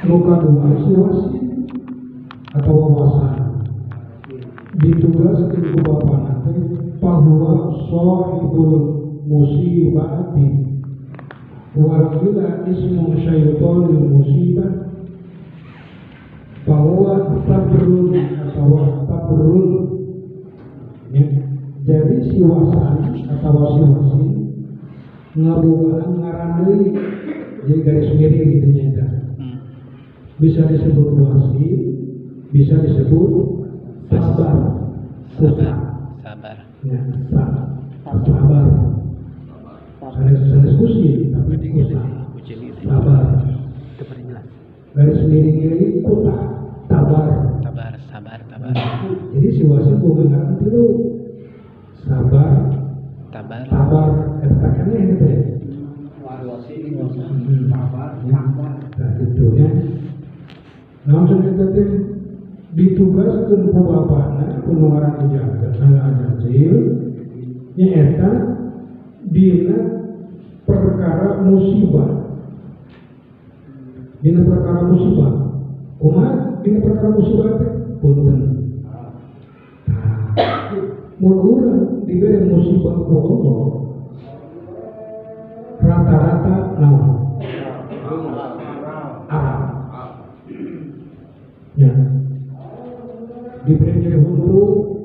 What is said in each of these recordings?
Luka dua siwasi atau wawasan ditugaskan ke bapak nanti bahwa sahibul musibati wakila ismu syaitanil musibah bahwa tabrun atau tabrun ya. Jadi siwasan atau siwasi ngabukaan ngarandeui jadi garis miring gitu nyata. Bisa disebut wasi, bisa disebut sabar. Ya, sabar. Saya diskusi, tapi sabar. Garis miring ini kota, sabar. Jadi si wasit mengatakan dulu sabar. Katakannya itu ya. Nah itu ya. Langsung kita ditugaskan ke bapaknya pengeluaran ijabat sangat kecil nyata dina perkara musibah umat dina perkara musibah punten mun urang diberi musibah ku Allah rata-rata naon ya diberi jadi untuk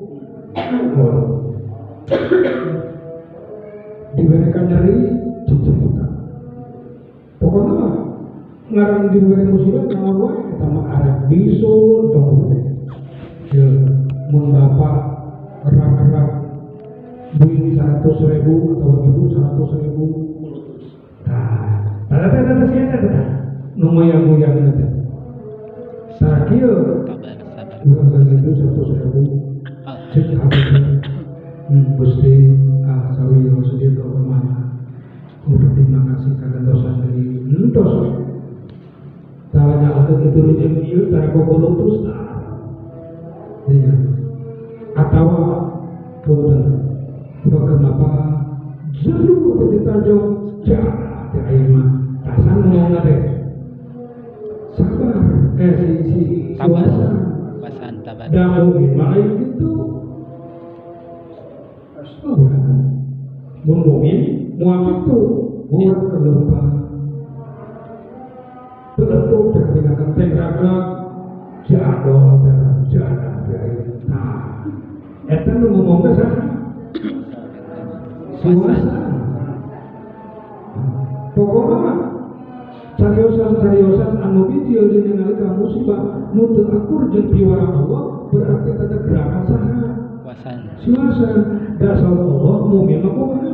diberikan dari cita-cita pokoknya ngarang diberi musibah nama wae eta mah arek bisul dong ya mun bapak gerak-gerak duit 100.000 atau ibu 100.000 tata siapa tata numuyang-muyang tata sakil udah begitu 100.000 cek habisnya Gusti sawi maksudnya ke kemana udah terima kasih karena dosa dari dosa tanya aku itu dijam dia tak kok terus atau punten udah kenapa jauh ditajam jarak di air mah tasan ngomong ada sabar si wasan tabar dah mungkin malah itu mungkin muat itu muat kelempar terletup dengan tengah jadol jana nah itu ngomong ke sana suasana pokoknya cariosan anu bijil di nalika musibah nuntut akur jeung piwara Allah berarti ada gerakan saha suasana dasar Allah mu'min pokoknya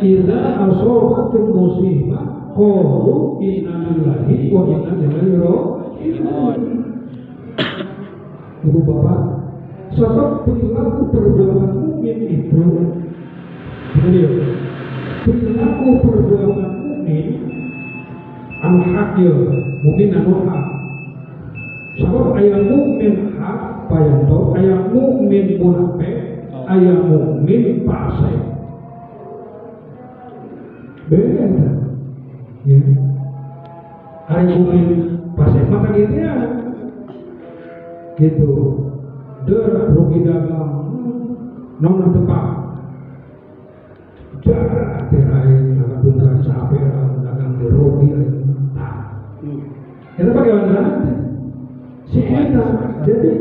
idza asobatul musibah qalu inna lillahi wa inna ilaihi raji'un. Ibu bapak sebab perilaku perbuatan mukmin itu perilaku perbuatan mukmin anu hak ya mukmin anu hak sebab aya mukmin hak payanto aya mukmin munafik aya mukmin fasik beda ya aya mukmin fasik maka gitu ya gitu der rugi dagang non tepat jarak terakhir akan tunggal capek dagang di rugi itu bagaimana si eta jadi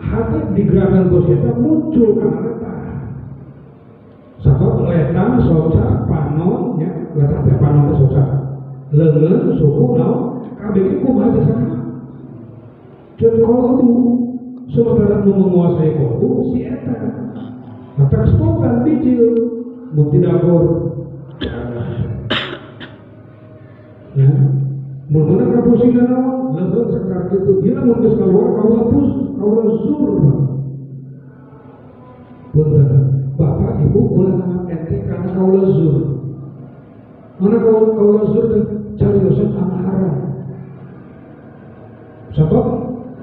hati di gerakan bos eta muncul karena eta sabab eta soca panon ya eta panon soca leungeun suku naon kabeh iku baca sana jadi kalau itu sementara menguasai kolbu si eta maka spokan bijil mutidabur ya mungkin kapusin naon langsung sekarang itu dia mungkin keluar kaulah zur bener bapak ibu boleh nama ente karena kaulah zur mana kaulah zur dan cari dosa anak haram sebab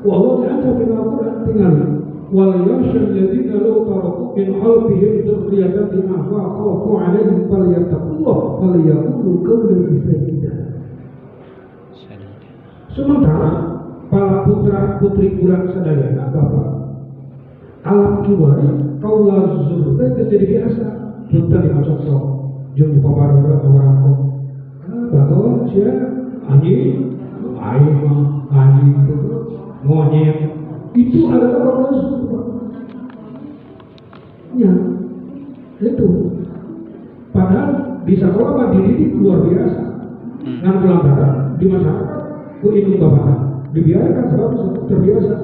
wallah diancam dengan Al-Quran tinggal wal yakhshal ladzina law taraku min khalfihim dzurriyyatan dha'afa khawfu 'alaihim falyattaqullaha falyaqulu qawlan sadida. Sementara putra putri kurang sadayana bapak alam kiwari kaula zur teh jadi biasa punten dicocok jeung paparora orang kok bahwa sia anjing anjing itu monyet itu adalah kaula zur ya itu padahal di sekolah mah dididik luar biasa ngan pelanggaran di masyarakat ku indung bapak dibiarkan sebab terbiasa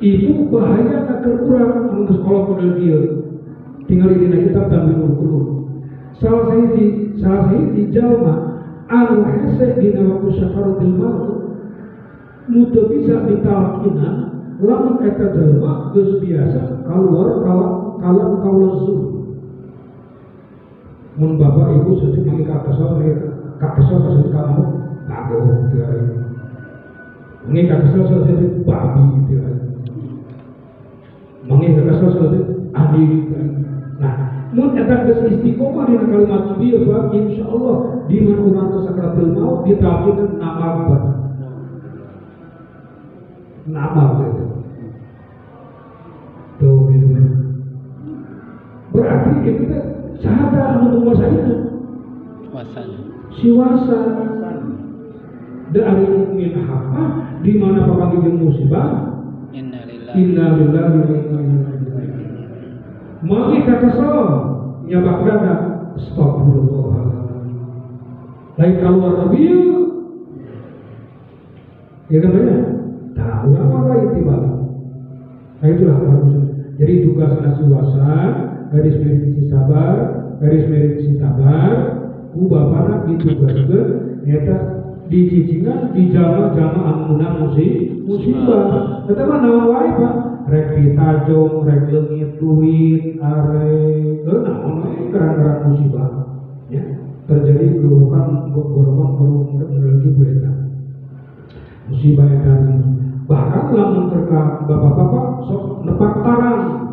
itu bahaya nak kurang untuk sekolah model dia tinggal di kitab dan dulu salah sahiji jalma anu hese dina waktu syafaratul maut mutu bisa ditalkinan lamun eta jalma geus biasa kaluar kalam kaulazu mun bapak ibu sedih manggil kakesor kasih kamu aku dia ini kakesor sedih babi dia manggil kakesor sedih adik nah mun eta geus istiqomah dina kalimat ieu Pak insyaallah di mana urang teh sakaratul maut ditalkeun nama gitu tuh gitu berarti kita sahada anu menguasainya siwasa dari mukmin haqqa di mana papanggih musibah innalillahi wa inna ilaihi raji'un mangke kakesol nyabak dada astagfirullah lain keluar mobil ya kan banyak tahu apa itu balik nah itulah harus jadi tugas siwasa garis miring si sabar garis miring si tabar ku bapana ditugaskeun eta dicicingan di jama-jama anu meunang musibah eta mah naon wae Pak rek ditajong rek leungit duit are naon wae gara-gara musibah ya terjadi gerobokan lagi berita musibah eta bahkan lamun terka bapak-bapak sok nepak tarang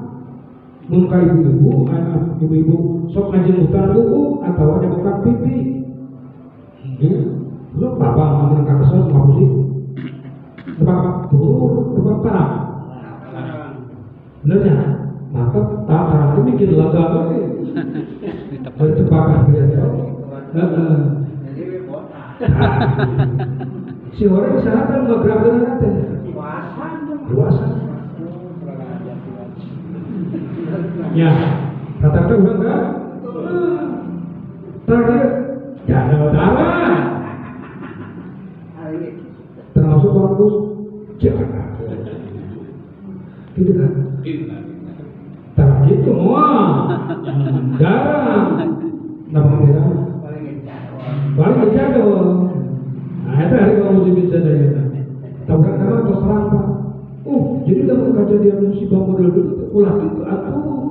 mun ka ibu-ibu anak ibu-ibu sok ngajengutan buku atau ada buka pipi ya lu bapak ngomong ka kesel sama sih nepak turun nepak tarang benernya maka tarang itu mikir lega lagi itu bakal biasa si orang sana kan ngegerakkan nanti dewasa ya kata-kata udah enggak terakhir jangan utara termasuk bagus jangan gitu kan terakhir semua jarang nama dia paling kejadul nah itu hari kamu bisa daya tahu kan karena terserang Pak jadi dalam kejadian musibah model dulu ulah itu atuh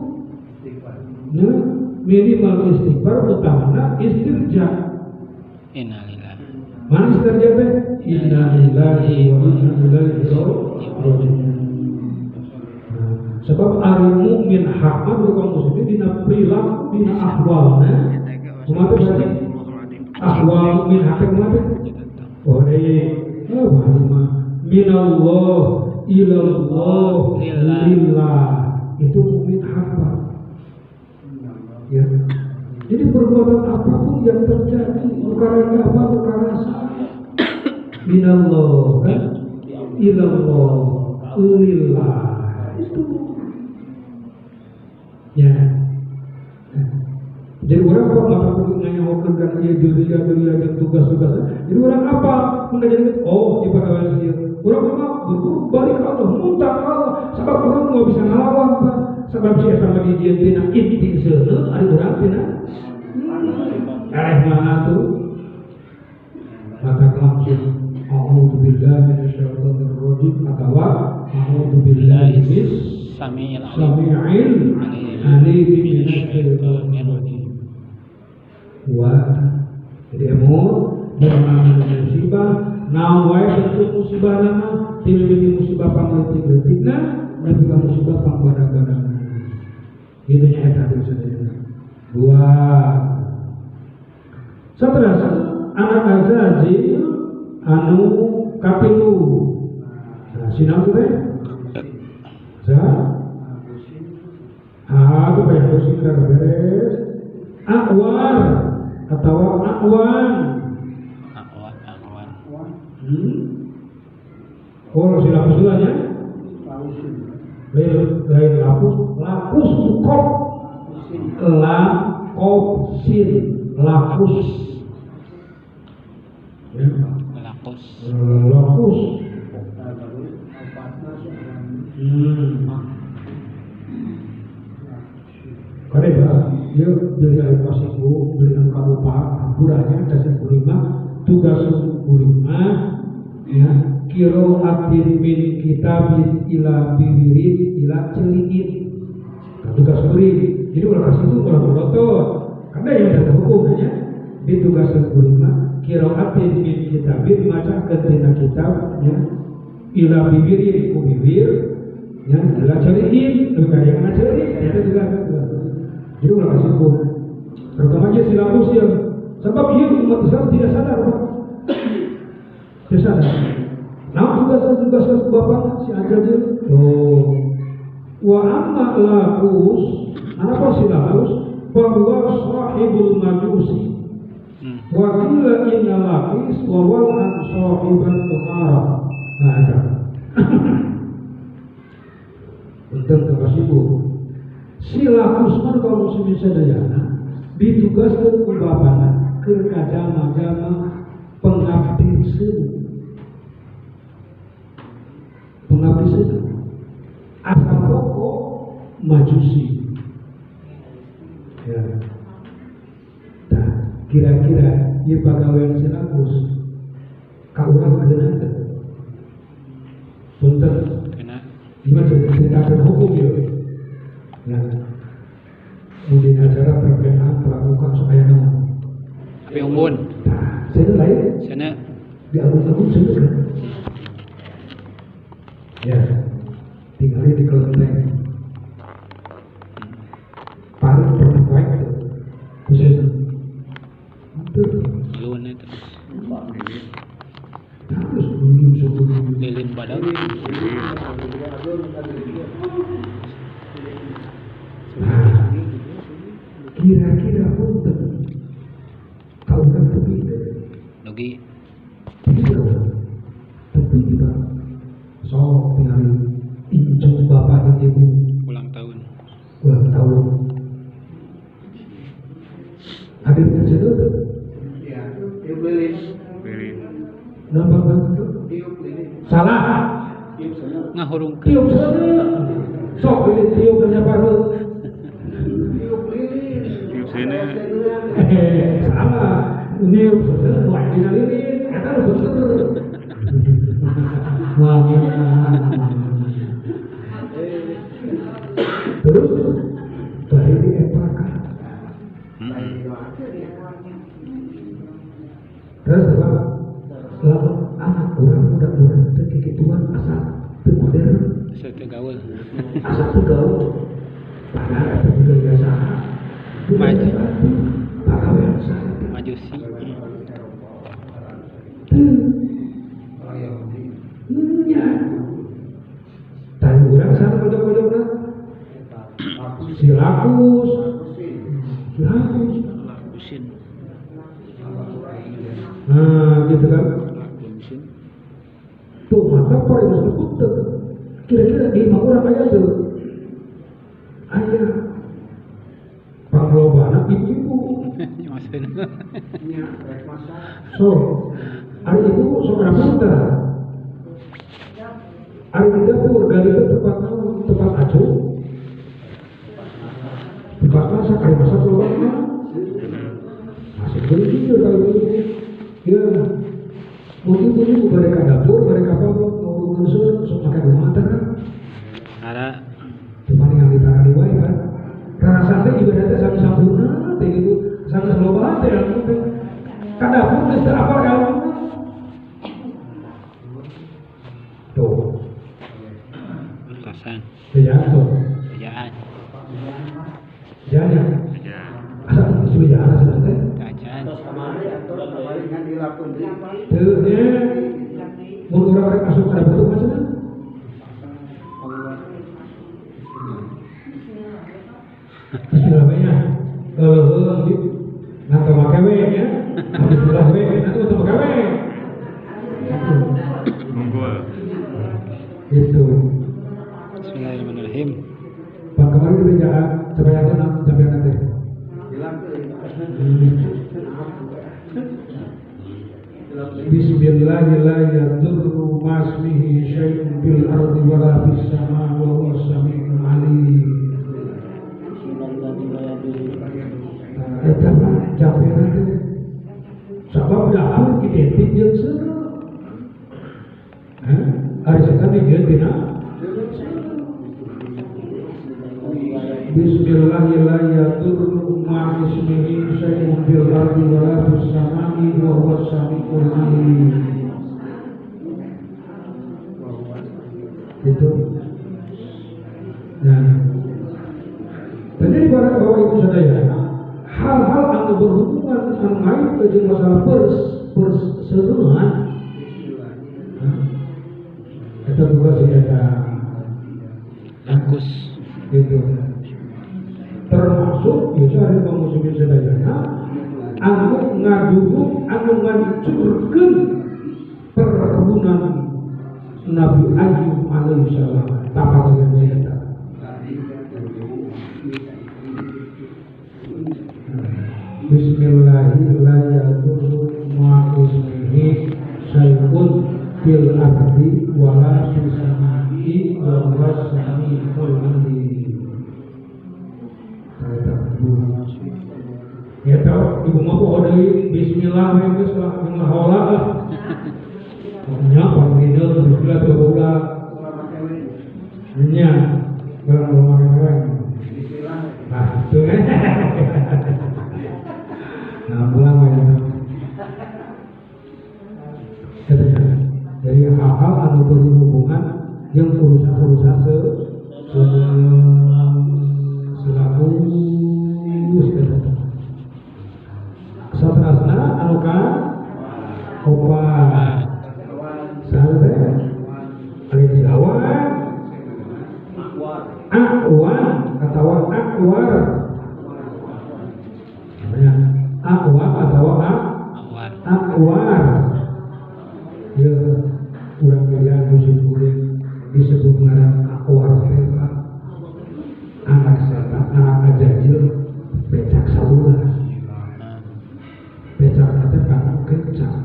nah minimal istighfar utamanya istirja innalillahi mana istirja teh innalillahi wa inna ilaihi raji'un sebab ari mukmin hakman bukan muslimin dina perilaku dina ahwalna kumaha berarti ahwal mukmin hakman kumaha oh mah minallah ilallah lillah itu mukmin hakman ya. Jadi perbuatan apapun yang terjadi perkara apa perkara salah minallah ilallah lillah itu ya jadi orang apa mata perlu nganyawakan karena dia dunia dan tugas-tugas jadi orang apa mengajarkan ibadah dia orang apa balik ke Allah muntah ke Allah sebab orang nggak bisa ngelawan Pak sebab siapa sama dijian tina inti seuneu ari urang tina areh mana tuh maka langsung a'udzu billahi minasyaitonir rajim atawa a'udzu billahi samiil alim minasyaitonir rajim wa jadi emor bermakna musibah nawai bentuk musibah nama tilbi musibah pangletik-letikna tapi kamu musibah panggadang-gadang itu nya eta teh saudara dua saterasa anak azazil anu kapilu nah si sinam teh itu banyak kursi udah beres. Akwar atau akwan. Oh, si lapus dulu aja. Lain lapus sukop. Lakopsin, lakus. Ya. Lakus. Karena dia beli air pasiku, beli kabupaten, hampurannya dasar kulima, tugas kulima, ya, kiro atin min kitabin ila biwirin ila celiin, tugas kulim. Jadi kalau kasih itu kalau melotot, karena yang ada hukumnya di tugas kulima, kiro atin min kitabin maca ketina kitab, ya, ila biwirin kubiwir, ya, ila celiin, bukan yang celiin, ada juga. Jadi ulah kasih hukum. Terutama aja silapus yang sebab ia umat Islam tidak sadar, Pak. Tidak sadar. Nah tugas bapak si aja wa amma lakus, apa silapus? Bahwa sahibul majusi wa qila inna lakis wa wal an sahibat tuhara. Nah ada. Untuk kasih hukum. Sila kusman kalau muslim sadayana ditugaskan ke bapana ke kajama-jama pengabdi semu asal pokok majusi ya. Nah kira-kira ia pegawai silakus kaulah kedengaran punten gimana ceritakan hukum ya. Ya, kemudian acara perkenaan pelakukan supaya nama. Tapi umbun. Nah, sana lain. Sana. Di agung-agung sana kan. Ya, tinggalnya di kelenteng. Paling pernah baik tu. Khusus. Itu. Lun itu. Terus bunyi suku. Lilin badan. Nah, kira-kira punten tahu kan tepi Nugi tepi kita so tinggal incung bapak dan ibu ulang tahun hadir ke situ tuh ya tiup lilin nama bantu tiup lilin salah ngahurung tiup sana sok lilin tiup dan baru tiup lilin tiup sini salah ini bener wah ini lilin ada bener wah terus dari di epakan terus apa selama anak orang muda-muda terkikituan asal modern serta gaul asal gaul padahal ada juga biasa maju pegawai saya majusi ya tadi orang sana pojok-pojoknya silakus usin nah gitu kan tuh maka apa yang disebut kira-kira di lima orang aja tuh ayah pangloba ibu-ibu so hari itu seorang muda hari itu gali itu tempat acuh tempat masak hari masak keluarnya masih beli jujur kalau itu ya mungkin mereka dapur mereka apa mau unsur sok makan rumah kan ada cuma yang ditangani wae kan karena sampai ibadahnya sampai sempurna teh itu sampai seloba teh kan dapur geus teu apal kalau tuh kosan tuh kerjaan ya asal sudah sebenarnya kajian kemarin kan dilakukan tuh mun urang rek masuk ka bentuk macam Beuh gitu. Nanti make we ya. Alhamdulillah we, nanti untuk make we. Monggo. Itu. Bismillahirrahmanirrahim. Pak kemarin dibaca sampai nanti. Hilang tuh. Bismillahirrahmanirrahim. Masmihi syai'un bil ardi wala fis sama wa huwa samiul alim. Eta mah capek nanti. Sabab dahar identik jeung seureuh. Ari setan dijieun tina. Bismillahirrahmanirrahim. Masmihi syai'un bil ardi wala fis samai wa huwa samiul alim. Itu. Nah, tadi ibarat bahwa itu sadaya hal-hal anu berhubungan anu kait jeung masalah perseueuhan. Eta tugas eta Lakus. gitu. Termasuk bisa ada kaum muslimin sadayana anu ngadukung anu ngancurkeun perkebunan Nabi Ayub alaihissalam tanpa dengan eta. Bismillahirrahmanirrahim. Ma'ismihi syai'un fil ardi wala fis samai wa huwas samiul alim. Ya tahu ibu mah poho deui bismillah we geus lah ngahola lah. Nya panggilna bismillah teu bola. Nya barang ngomong-ngomong. Nah, itu kan. Nah, pulang aja. Jadi hal-hal anu berhubungan yang urusan-urusan selaku satrasna anu ka opat saleh ari dilawan akwan atawa akwar ya akwa atawa akwar ya urang pilihan musim kulit disebut ngaran akwar teh anak setan anak ajajil becak salulah becak nanti karena kencang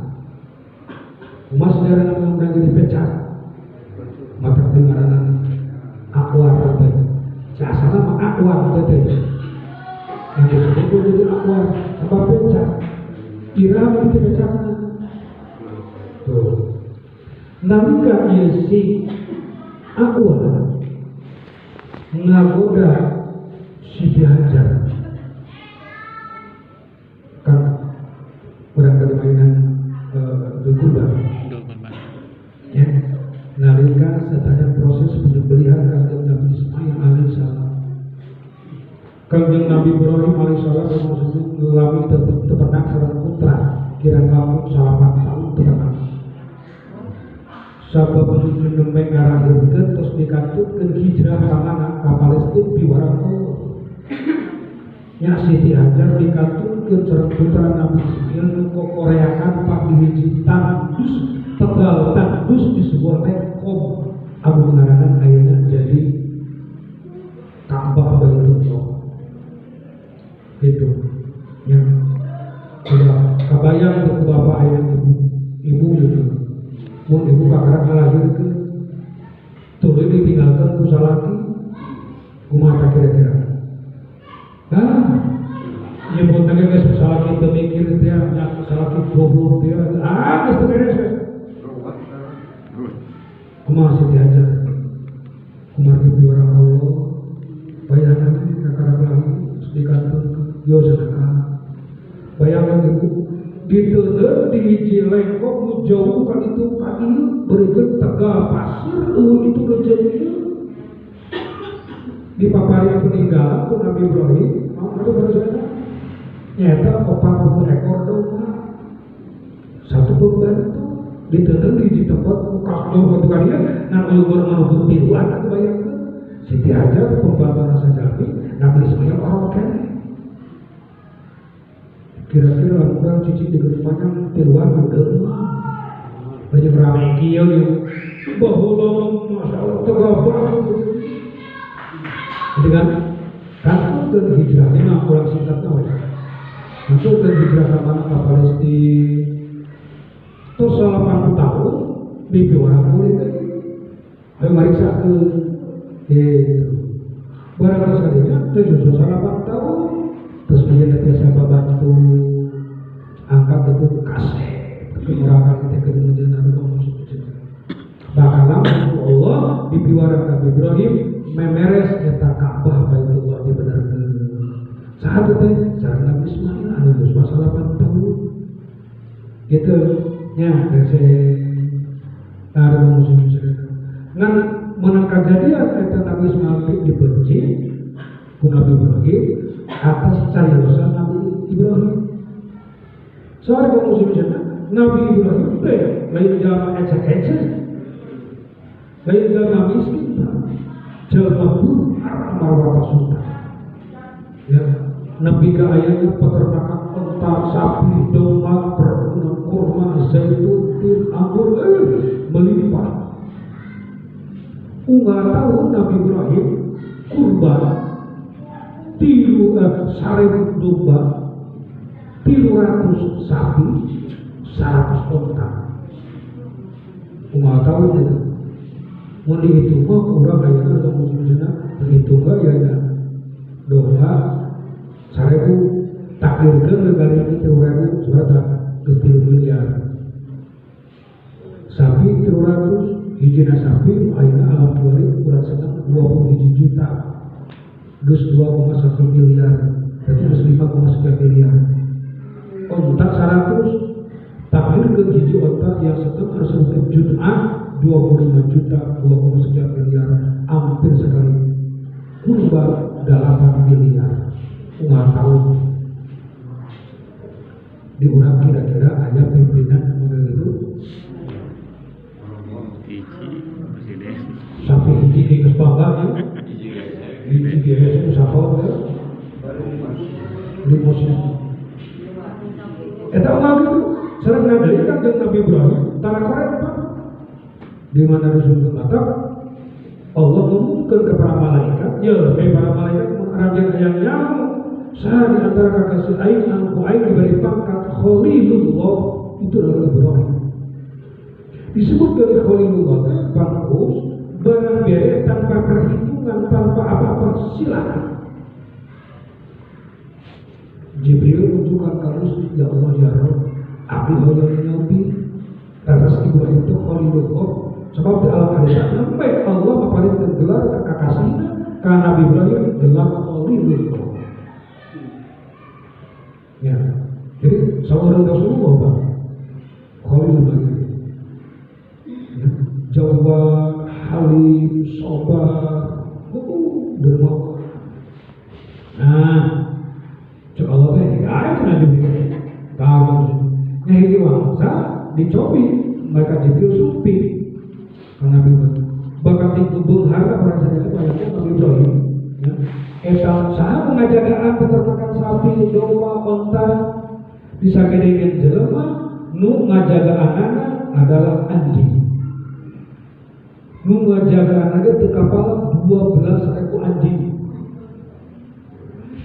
umat saudara yang udah jadi becak maka dengaran akwar teh asal nama akwar teh yang disebut jadi akwar sebab becak irama itu becaknya tuh nalika si akwar ngagoda Siti Hajar kan urang kada mainan kurban ya nalika sadaya proses penyembelihan kanjeng Nabi Ismail alaihissalam kanjeng Nabi Ibrahim alaihissalam maksud ngelami tepenak sareng putra kirang langkung 8 tahun tepenak sabab menuju nembe ngarahirkeun terus dikatutkeun hijrah ka mana ka Palestina piwarang Allah. Nya Siti Hajar dikatutkeun sareng putra Nabi Ismail nu kokoreakan pak hiji tandus tegal tandus di sebuah lekom anu ngaranan ayeuna jadi Ka'bah Baitullah. Gitu. Ya. Sudah kabayang ke bapak ayah ibu gitu. Mun ibu kakak ngalahirkeun tuluy ditinggalkeun ku salaki kumaha kira-kira nyebut lagi geus salaki teu mikir teh nya salaki goblok teh geus teu beres kumaha Siti Hajar kumaha di orang Allah bayangan kakak lagi dikanton yo sedekah bayangan ibu diteuleur di hiji lengkok nu jauh kan itu kaki beureun tegal pasir itu rejeukeun di papari peninggalan ku Nabi Ibrahim anu bersana nyata 40 ekor domba satu pembantu diteuleur di hiji tempat kas jauh ka dia ngan uyuh manunggu tiluan atuh bayangkeun Siti Hajar pembantu rasa Jami Nabi Ismail orang kene Kira-kira orang cici di rumahnya keluar udah banyak ramai kia gitu. Bahwa masya Allah tergabung gitu kan? Kan ke hijrah ini mah kurang singkatnya weh. Masuk ke hijrah ke mana ke Palestina. Terus 80 tahun mimpi orang murid lagi. Ayo mariksa ke barang sekalinya 78 tahun. Terus menjadi biasa bantu angkat itu kasih kemurahan kita kemudian ada masuk ke bakalan Allah di piwara Nabi Ibrahim memeres eta Ka'bah Baitullah di bener saat itu saat Nabi Ismail ada masalah 8 tahun gitu nya dari ada musuh ngan menangkan jadian eta Nabi Ismail dibenci ku Nabi Ibrahim atas cariyosan Nabi Ibrahim. Soal kamu sebenarnya Nabi Ibrahim itu lain jalan ecek-ecek, lain jalan miskin, jalan buruk marwah sultan. Ya, Nabi ke ayatnya peternakan unta, sapi, domba, perkebunan kurma, zaitun, anggur, melimpah. Enggak tahu Nabi Ibrahim kurban. 1.000 domba, 300 sapi, 100 unta. Nggak tahu itu. Mau dihitung mah kurang kayaknya atau musim-musimnya dihitung mah ya doa 1.000 takdirkan negara ini 3.000 sudah ke miliar. Sapi 300, hijina sapi, akhirnya alam 2.000 kurang setengah 20 juta. Dus 2,1 miliar, terus 5,1 miliar. Unta 100, takdir ke hiji unta yang setengah harus juta, 25 juta, 2,1 miliar, hampir sekali. Kurba 8 miliar, nggak tahu. Diurang kira-kira ada pimpinan model itu. Sampai hiji ke kesepakatan. Di GS itu siapa ya? Di musim. Tahu nggak gitu? Serang Nabi kan dengan Nabi Ibrahim, tanah korek apa? Di mana disebut mata Allah mengumumkan kepada malaikat, ya, para malaikat mengarahkan yang nyamu. Saya di antara kakak Ain, aku Ain diberi pangkat Khalilullah itu adalah Ibrahim. Disebut dari Khalilullah bangkus barang bere tanpa perhitungan, tanpa apa-apa, silakan. Jibril menunjukkan kalus, ya Allah ya Rabb, abdi hanya Nabi atas Ibrahim itu Khalilullah. Sebab di alam hadis sampai Allah meparingkan gelar kekasihnya karena Nabi Ibrahim gelar Khalilullah. Ya, jadi saudara Rasulullah Bang Khalilullah. Ya, Jawa Halim, Sobar, derma. Nah, coba Allah teh, ayat nanti kamu, nyai wangsa dicobi, mereka Jibril supi, karena begitu. Bahkan itu berharga orang saja banyaknya Nabi Ibrahim. Eta saha pengajagaan peternakan sapi, domba, unta, bisa kedengen jelema, nu ngajaga anak adalah anjing. Nu jaga anaknya di kapal 12.000 anjing.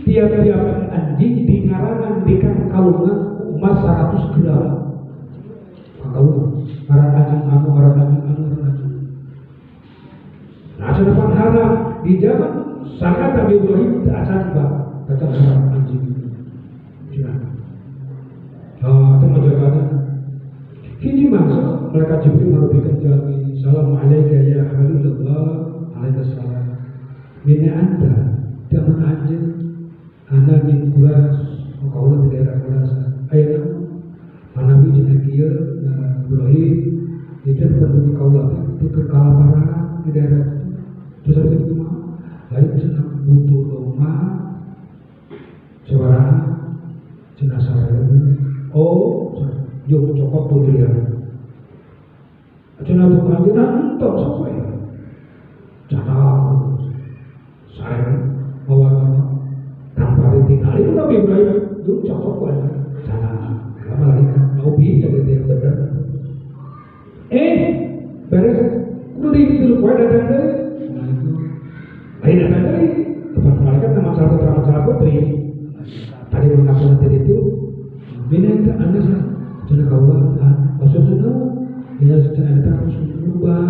Tiap-tiap anjing di ngarangan dikan kalungan emas 100 gram. Kalungan, ngaran anjing anu. Nah, sedepan haram di zaman sangat Nabi Ibrahim tak sangat kata orang anjing. Itu menjaganya. Kini masuk mereka Jibril merupakan jami. Assalamualaikum ya Habibullah, Waalaikumsalam. Ini anda teman anjing, anda di Kuras, kau di daerah Kuras. Ayo, Nabi Jenakia, Ibrahim, itu penduduk kaulah itu kekalaparan di daerah. Terus ada itu mah, lain bisa butuh rumah, suara, jenazah oh, jauh cokok tuh dia. Cina tuh kelanjutan entok sampai jangan saya bawa tanpa ditinggal itu Nabi Ibrahim itu cocok banget Akhirnya tadi tempat malaikat nama salah putri. Tadi mengaku tadi itu, bina itu anda sih, jangan kau maksudnya, dia secara kita harus berubah,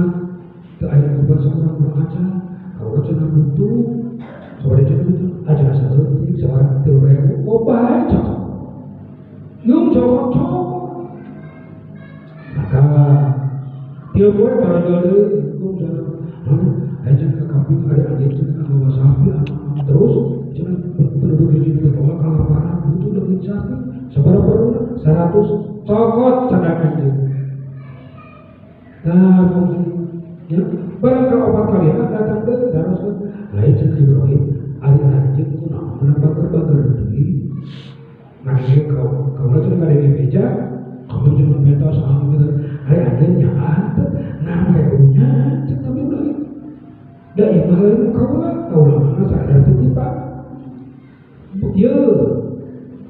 ke ayat berubah seorang beraca, kau jangan butuh, seorang itu aja satu, seorang teori, baik cocok, yung cocok, maka dia boleh para dulu, aja ke kambing ada aja jangan bawa sapi terus jangan penduduk di sini kalau parah butuh lebih sapi seberapa perlu 100 cokot cadangan itu. Nah mungkin ya barang kalau obat kalian datang ke darah lain cerita Ibrahim ada aja itu menambah berbagai rezeki. Nah ini kau cuma ada di meja kau cuma minta sama kita ada aja nyala nah mereka punya cerita Ibrahim. Dan ibarat kau lama sadar itu kita, ya,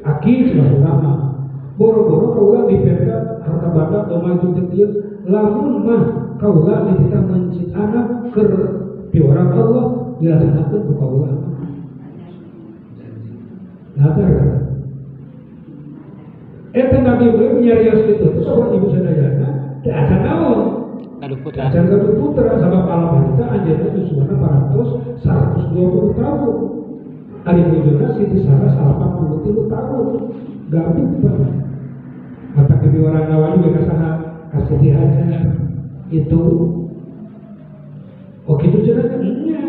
akhir sudah lama. Boro-boro kau lah dipenda harta benda domai itu dia, lamun mah kau lah kita mencit anak ke piwara Allah dilaksanakan ke kau lah. Nada kan? Nabi Ibrahim nyarios itu, sobat ibu sadayana, tidak ada naon. Ajar Galuh Putra sabab alam kita anjirnya usulannya 120 tahun. Hari bujurnya Siti Sarah 80 tahun. Gak bukan. Mata kebiwaran nawa juga kesana kasih dihajar itu. Oke itu jenazahnya.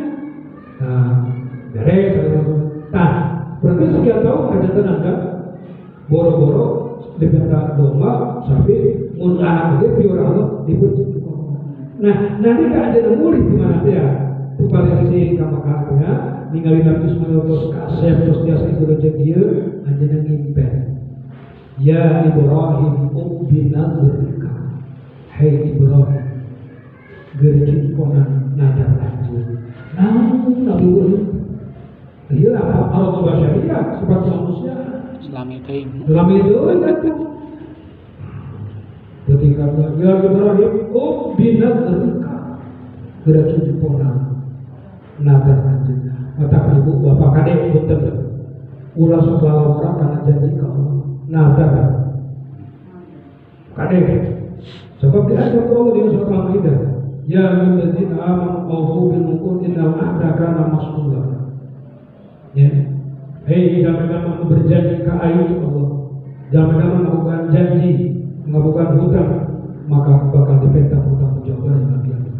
Nah, beres. Nah, berarti sekian tahun ada tenaga boro-boro dipinta domba sampai mun anak dia piwara Allah dipuji. Nah, nanti tak ada murid di mana dia. Itu pada sisi kamakanya, ninggalin Nabi Ismail terus kasep terus dia itu rejek dia, aja yang ngimpen. Ya Ibrahim, binazrika. Hai Ibrahim, gerjin konan nadar anjir. Namun Nabi Ibrahim, dia lah Allah bersyariah sebagai manusia. Selama itu kan. Ketika dia Ibrahim, binazrika geracun pola nadar anjir. Mata ibu bapak kadek punten ulah segala orang karena janji ke Allah nadar kadek sebab diajak Allah di surat Al-Maidah ya ayyuhallazina amanu awfu bil uqud innal ahda kana mas'ula ya hei jangan berjanji ke Allah jangan melakukan janji melakukan hutang maka bakal diminta hutang jawaban yang nanti ada.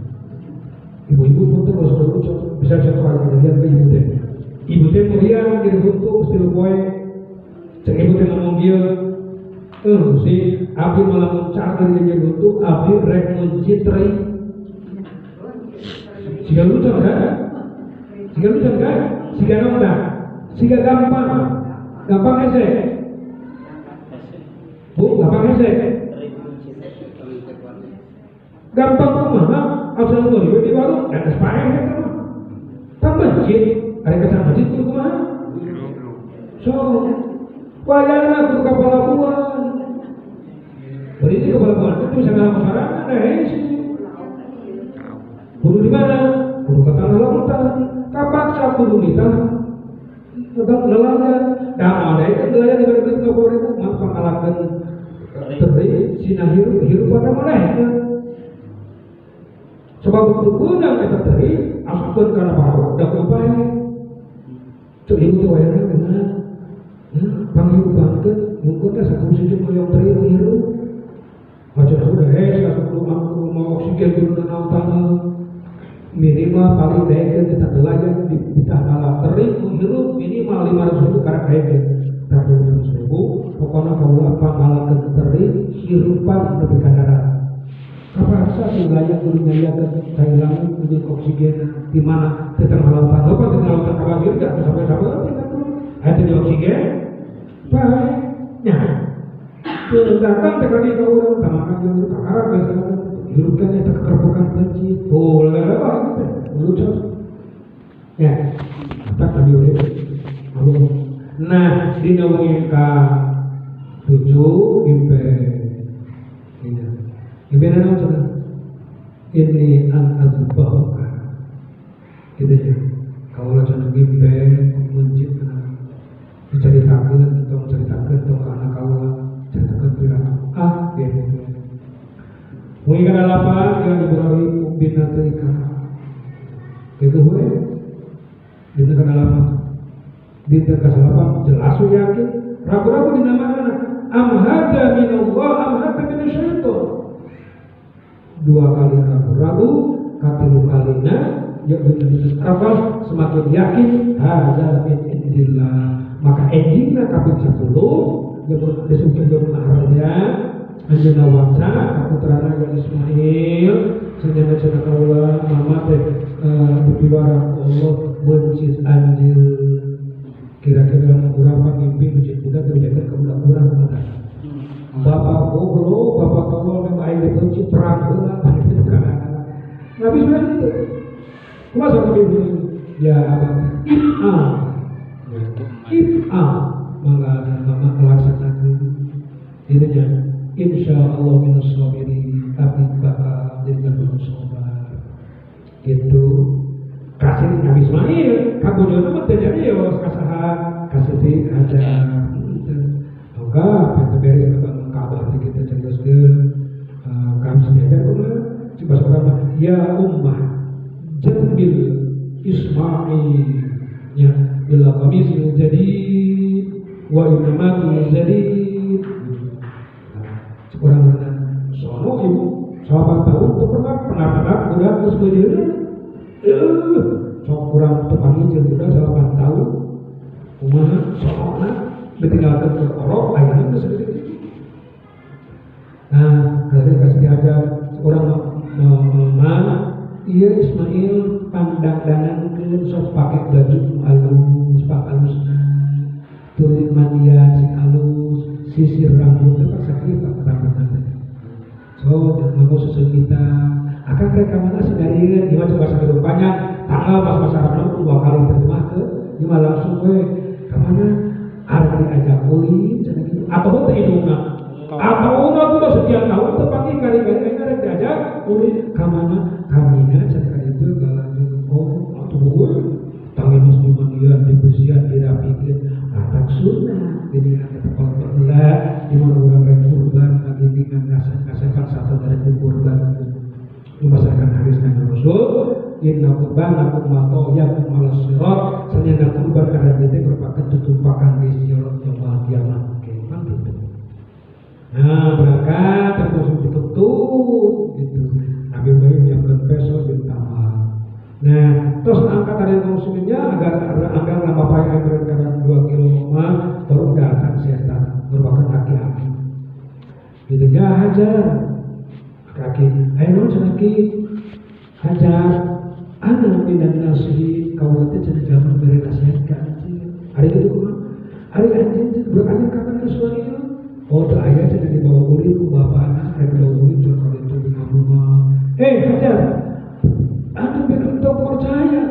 Ibu-ibu pun terus berucap bisa satu kali kejadian ke ibu teh. Ibu teh melihat kiri untuk still boy. Cek ibu teh ngomong dia, si abdi malah mencari dia untuk abdi rek mencitrai. Siga lucu kan? Siga nongda, siga gampang ese. Bu, gampang ese. Gampang rumah, asal mau di warung, ada sepaeng kan? Tak masjid, ada kesan masjid itu kemana? So, wajarlah untuk kepala buan. Berarti kepala buan itu bisa nggak masyarakat, ada sih. Guru di mana? Guru kata lautan, kapaksa guru di tanah. Tetap nelayan, nah ada itu nelayan di balik itu boleh itu, mas pengalaman terbaik sinar hirup pada mana itu? Sebab berguna kita tadi asupkan karena para dak upaya itu ibu wayangnya dengan panggil bangkit mungkinnya satu sisi yang teriru macam sudah satu mau oksigen dulu dan tanah minimal paling baik kita nelayan di tanah terik menghirup minimal 500.000 karena baik tapi 500.000 pokoknya kalau apa malah ke terik hirupan lebih darat. Apa satu layak dunia dan Thailand untuk oksigen di mana di tengah lautan apa di tengah lautan kabir tidak sampai ada di oksigen baiknya datang sekali ke orang tamakan yang terkarang biasanya hidupkan itu kekerbukan benci boleh apa lucu ya tak tadi oleh nah di nawangin ka 7 Gimana namanya? Ini an-azbahka, gitu ya. kaulah cenah bimbing masjid diceritakeun tong anak kaulah ceritakeun pirang gitu. Mui kana lapan yang Ibrahim bin Natrika gitu we dina kana lapan dina kasalapan jelas we yakin ragu-ragu dina mana am hada minallah am hada minasyaiton dua kali ragu-ragu katilu kalina ya bener apa semakin yakin hada min indillah maka endingna kapit 10 ya disebut benar Anjana waksa kaputrana yang Ismail senjata cenah kaula mama teh dipiwara Allah bencit anjil kira-kira urang pangimpi bencit budak terjaga ke budak urang mata bapak goblok bapak tolol memang aing bencit perang heula itu kana nabi sudah itu kumaha nabi ya if'a mangga mama melaksanakeun dinya insyaallah minas sabirin tapi bakal jadi sabar gitu kasih Nabi Ismail kabujana mah teh jadi ya kasaha kasih aja moga kita beres ke Ka'bah kita cerioskeun kami sedia kumaha coba saudara ya ummah jambil Ismail ya bila qamis jadi wa imamatu jadi orang sono ibu 8 tahun itu pernah udah terus belajar sok kurang tepangi jeung udah 8 tahun kumaha soalna ditinggalkeun ke orok ayeuna geus segede nah kasih diajar orang mama ieu Ismail pandang-dandankeun sok pake baju alus pak alusna tulis mandian sing alus sisir rambut itu pas sakit rambut nanti so mau susul kita akan mereka mana sih dari gimana coba sampai rupanya tanggal pas masyarakat 2 kali terjemah ke gimana langsung gue kemana ada diajak kulit gitu atau betul itu atau udah sekian tahun tepatnya kali-kali ada diajak kulit kemana kaminya cerita itu galanjut atau gue tangan musliman dia dibersihan dirapikan atak sunnah jadi ada kalau berulah di mana orang yang kurban lagi dengan ngasihkan satu dari kurban membasahkan hadis Nabi Rasul inna kurban aku mato ya malas sirat senyanda kurban ada di merupakan tutupakan di sirat yang kiamat kapan gitu nah berangkat terus ditutup gitu Nabi Ibrahim menyiapkan peso bintang nah terus angkat dari muslimnya agar nambah payah karena 2 kilo terus datang setan merupakan aki-aki gitu ya hajar kaki ayo laki hajar anak minan nasi kau nanti jadi zaman beri nasihat ke anjing hari itu kumah hari anjing beranjing kapan ke suami oh tak ayah jadi dibawa kulit ke bapak anak ada dibawa kulit kalau itu di rumah hajar anjing bikin tau percaya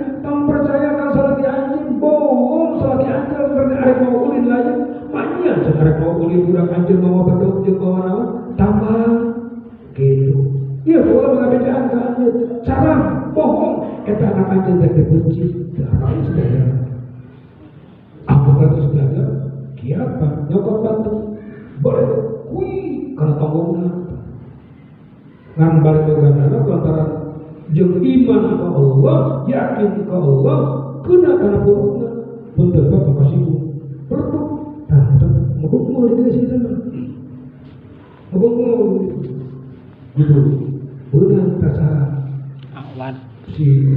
kan salaki anjing bohong salaki anjing berarti ada bawa kulit lain banyak sekarang bawa kulit budak anjing bawa bedok jeung bawa naon tambah gitu iya kalau mengabaikan ke anjing cara bohong eta anak anjing teh dibenci apa saudara apa kata saudara kiapa nyokot batu boleh kui karena tanggungna ngan balik beganana lantaran jeung iman ke Allah yakin ke Allah kena kana burukna pun tetap kasihku perlu nah mau di sini mau gitu benar rasa awan si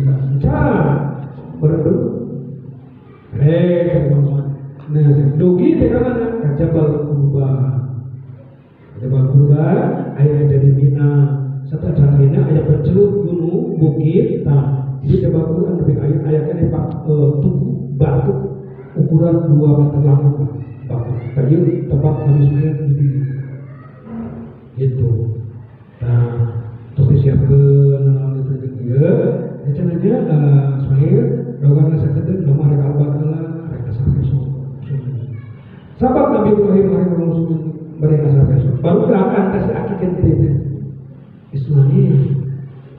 bener nah dogi teh mana Jabal Kurba ayah jadi Mina setelah jalan Mina ayah berceluk gunung bukit nah jadi Jabal Kurba lebih ayahnya di tubuh batu ukuran 2 meter langit kayu tempat manusia di gitu nah terus disiapkan itu dia caranya Ismail doang nasa kedeng nama ada kalbat kala mereka sampai sahabat Nabi Ibrahim mereka sampai baru akan kasih akikat itu Ismail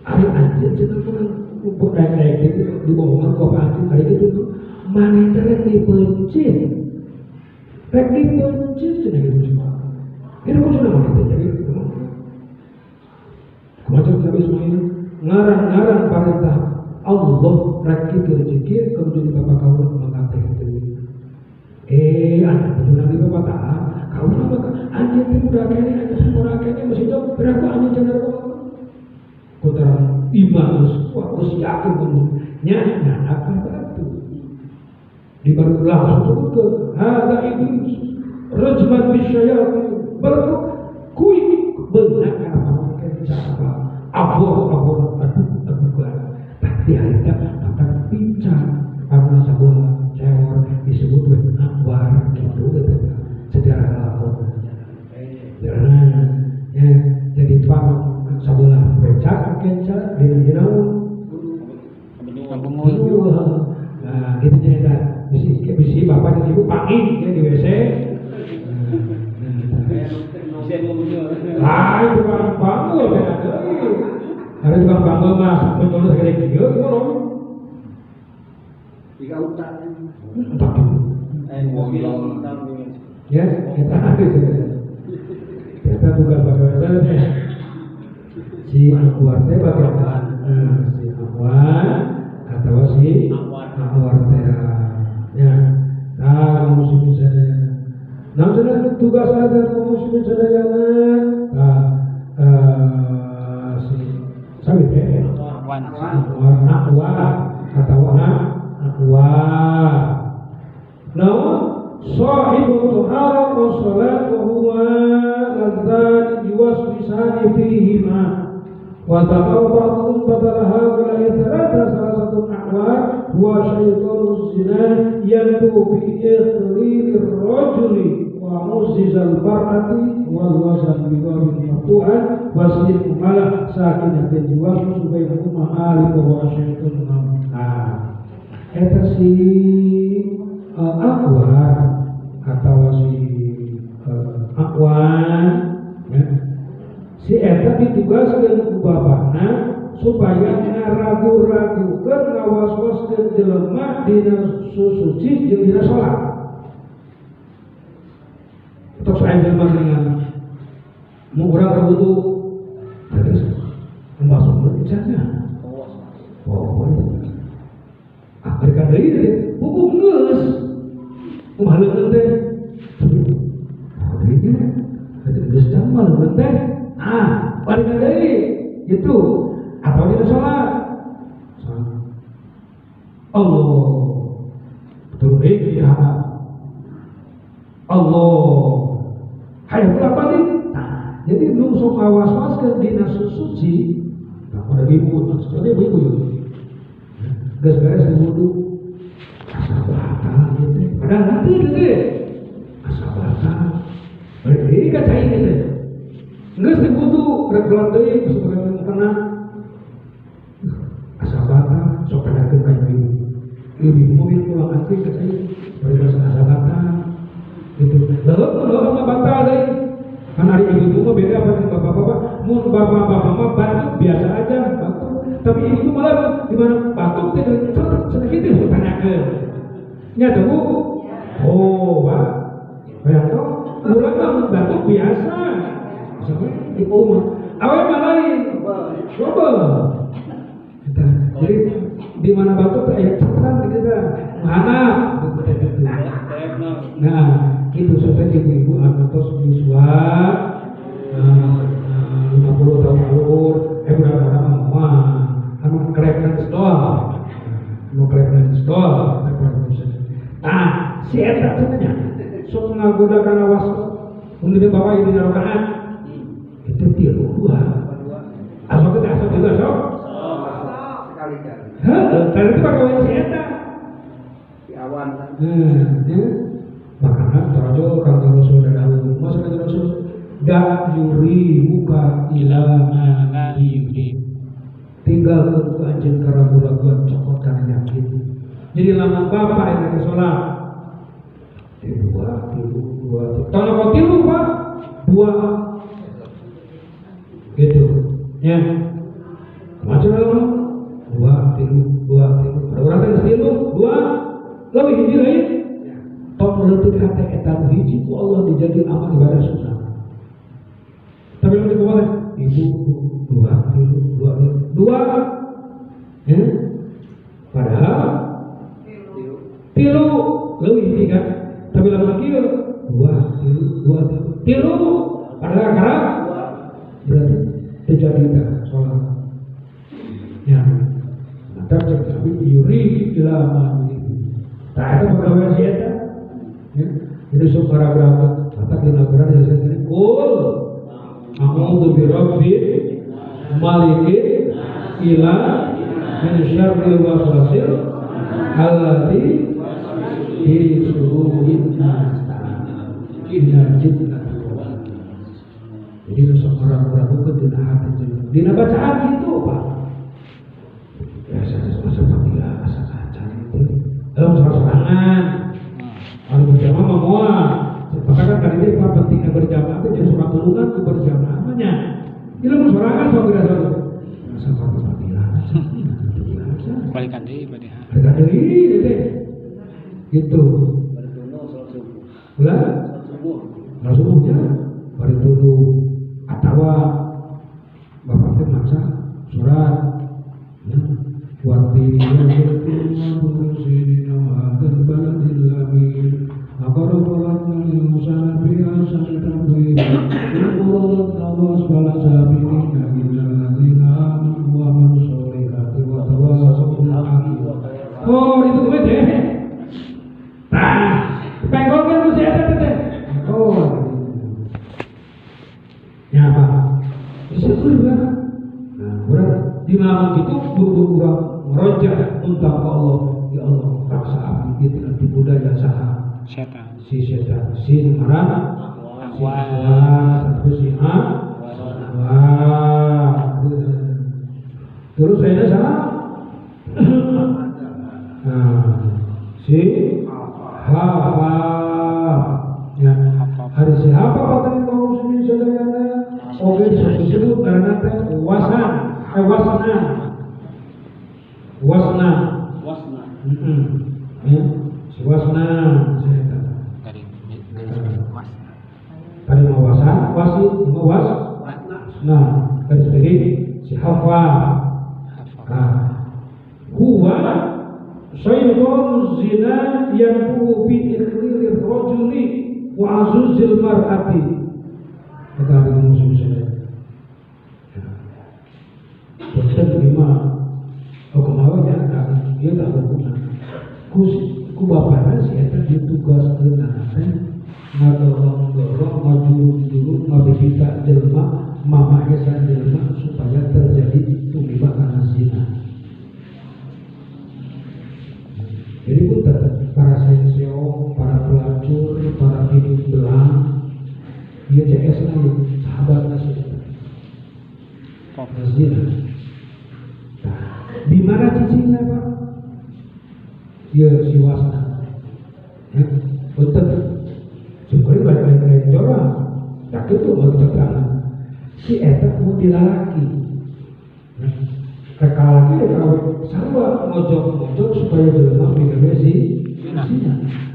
ada anjir cerita orang umpuk naik gitu di bawah kau anjing hari itu mana rek dipencet cina gitu semua. Ini kau sudah mana jadi kemarin Nabi Ismail ngarang perintah Allah rek rezeki kemudian bapak kau mengatakan itu. Anak betul nanti bapak tak kau nama anjing itu udah kayaknya anjing semua kayaknya masih jauh berapa anjing cendera kau terang iman wah yakin kamu nyana apa itu di baru langsung ke ada iblis rajman bisyayatin baru kui benar apa cara abor aduh tapi ada akan pincang karena sebuah cewek disebut dengan akwar gitu sejarah lakon jadi tuan sebelah becak kenca dina Kabungul. nah gitu ya bisi bapak dan ibu panggil ya di WC itu kan bangun kan ada tukang bangun mas mencolok sekali dia gimana Tiga utak. entah dulu ya kita habis kita bukan bagaimana si Akwar teh bagaimana si Akwar atau si Akwar teh ya nah muslim sadaya nah sudah tugas ada muslim sadaya si sabit ya Akwar atau Akwar nah sahibul tahara wa salat wa huwa ladzan yuwaswisani fihima wa taqawwa'un badala haula thalatha salah satu akwar huwa syaitanuz zina yantu bi ikhlilir rajuli wa muzzizal barati wal wazan bi babin maftuhan wa sin malah sakinatin yuwaswisu bainahuma alif wa syaitanun eta si akwar atau si akwan ya. Si eta ditugaskeun ku bapakna supaya ngaragu-ragukeun ngawas-waskeun jelema dina suci jeung dina salat. Tos aya jelema dengan mun urang wudu terus masuk berbicara. Mereka deui hukum geus kumaha teh geus jamal teh balik deui gitu atau di salat Allah betul ya Allah hayang apa nih jadi lu sok awas-awas dina suci pada ibu jadi ibu gas-gas wudu asal batal gitu padahal nanti gitu asal batal berarti kacai gitu nggak sekutu regular deh sebagai kena asal batal sok kadakeun ka ibu mobil pulang asli kacai berarti asal batal gitu lalu mah batal deh kan hari ibu mah beda apa dengan bapak-bapak mun bapak-bapak mah batuk biasa aja batuk tapi ibu malah di mana batuk tidak sedikit itu tanyakan nyata bu oh pak kayak tuh urang mah batuk biasa sampai ibu mah awal lain coba jadi di mana batuk kayak cepat kita mana nah itu seperti ibu-ibu anak-anak siswa 50 tahun lalu berapa lama anu kerekan doang nah si eta sebenarnya sok ngagunakan awas untuk bapak ini narokaan itu tilu dua asal kita asal juga sok sekali-kali karena itu pakai si eta di awan makanya terajo kata Rasul dan Abu Musa kata Rasul dak yuri muka ilama la yuri tinggal ke anjing keraguan cokot karena yakin jadi lama bapak yang ke sholat dua kalau kau tilu pak dua gitu ya macam apa dua tilu Lalu hiji lain tong leutik hate eta hiji ku Allah dijadi amal ibadah sunnah. Tapi lamun kumaha? Ibu dua. Ya. Padahal tilu leuwih hiji kan. Tapi lamun kieu dua tilu padahal karang berarti terjadi dah sholat. Ya. Maka Nabi yuri ila mani. Tak ada pegawai siapa. Ya. Jadi para berapa? Maka kena Quran yang saya kira kul. A'udzu birabbil malikin ila min syarril waswasil alladzi fi sudurin nas. Inna jinnah. Jadi seorang meragukan dina hati jenuh. Dina bacaan gitu Pak. Biasa fadilah asa kacan itu. Dalam serangan. Kalau berjamaah semua. Bahkan kan ini Pak pentingnya berjamaah itu jadi surat tulungan itu berjamaahnya. Ilmu serangan fadilah satu. Asa fadilah. Balikan deui badiha. Balikan deui deh. Gitu. Bulan subuhnya bari dulu atawa bapak teh maca surat ya wati oh itu gue deh penggol kan mesti ada teh oh ya Pak, syukur kan? Nah, berarti di malam itu buru-buru orang merojak untuk Allah. Ya Allah, paksa api itu nanti budaya saham. Setan. Si setan, si marah, si awal, terus si terus saya salah. Nah, si hawa, ya hari siapa patah kaum muslimin saudara? Oke, disebut karena wasna. Ya, si wasna saya kata. Tadi mau wasit, mau was. Nah, garis bawah si hafa. Huwa syaitan zina yang bi ikhlir rajuli wa azuzil mar'ati. Kata dengan muslim saya. Betul lima. Kemarin ya, dia tak berguna. Ku bapaknya si eta ditugas ke nanti ngadorong maju ngabibita jelma mama esan jelma supaya terjadi tumiba karena zina. Jadi putar para senseo, para pelacur, para hidup belang, dia CS lagi sahabatnya sudah zina. Nah, di mana cicingnya Pak? Dia si wasna. Ya, betul. Sebenarnya baik-baik orang. Tak itu mau terang. Si eta mau dilalaki. Kekalaki kalau sama mojok supaya jelema bikin zina.